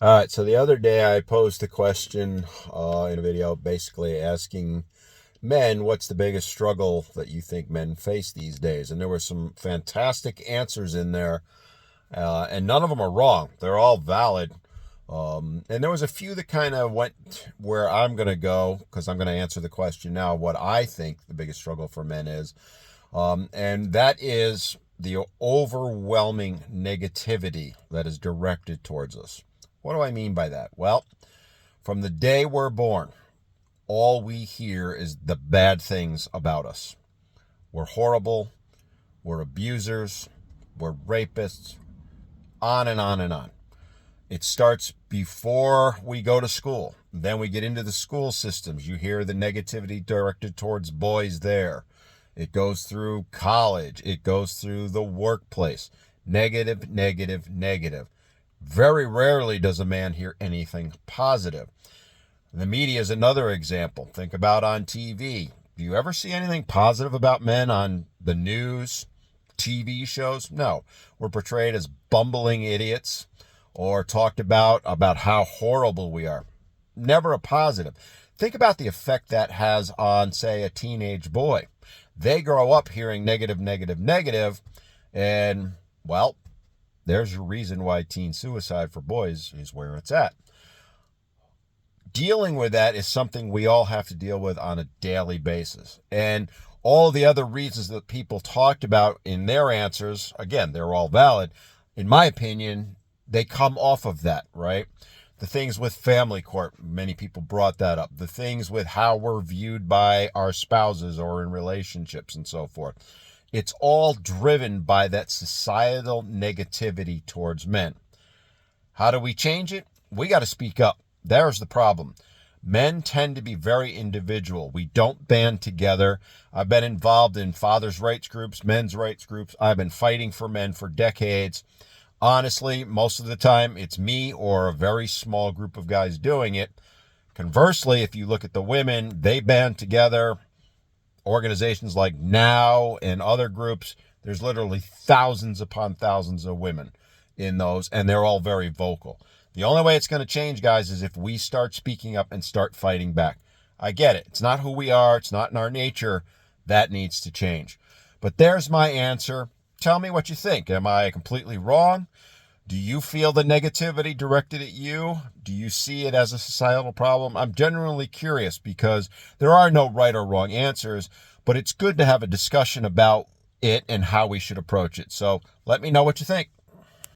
All right, so the other day I posed a question in a video basically asking men what's the biggest struggle that you think men face these days. And there were some fantastic answers in there, and none of them are wrong. They're all valid. And there was a few that kind of went where I'm going to go because I'm going to answer the question now what I think the biggest struggle for men is. And that is the overwhelming negativity that is directed towards us. What do I mean by that? Well, from the day we're born, all we hear is the bad things about us. We're horrible, we're abusers, we're rapists, on and on and on. It starts before we go to school. Then we get into the school systems. You hear the negativity directed towards boys there. It goes through college. It goes through the workplace. Negative, negative, negative. Very rarely does a man hear anything positive. The media is another example. Think about on TV. Do you ever see anything positive about men on the news, TV shows? No. We're portrayed as bumbling idiots or talked about how horrible we are. Never a positive. Think about the effect that has on, say, a teenage boy. They grow up hearing negative, negative, negative, and, well, there's a reason why teen suicide for boys is where it's at. Dealing with that is something we all have to deal with on a daily basis. And all the other reasons that people talked about in their answers, again, they're all valid. In my opinion, they come off of that, right? The things with family court, many people brought that up. The things with how we're viewed by our spouses or in relationships and so forth. It's all driven by that societal negativity towards men. How do we change it? We got to speak up. There's the problem. Men tend to be very individual. We don't band together. I've been involved in fathers' rights groups, men's rights groups. I've been fighting for men for decades. Honestly, most of the time, it's me or a very small group of guys doing it. Conversely, if you look at the women, they band together. Organizations like NOW and other groups, there's literally thousands upon thousands of women in those, and they're all very vocal. The only way it's going to change, guys, is if we start speaking up and start fighting back. I get it. It's not who we are. It's not in our nature. That needs to change. But there's my answer. Tell me what you think. Am I completely wrong? Do you feel the negativity directed at you? Do you see it as a societal problem? I'm genuinely curious because there are no right or wrong answers, but it's good to have a discussion about it and how we should approach it. So let me know what you think.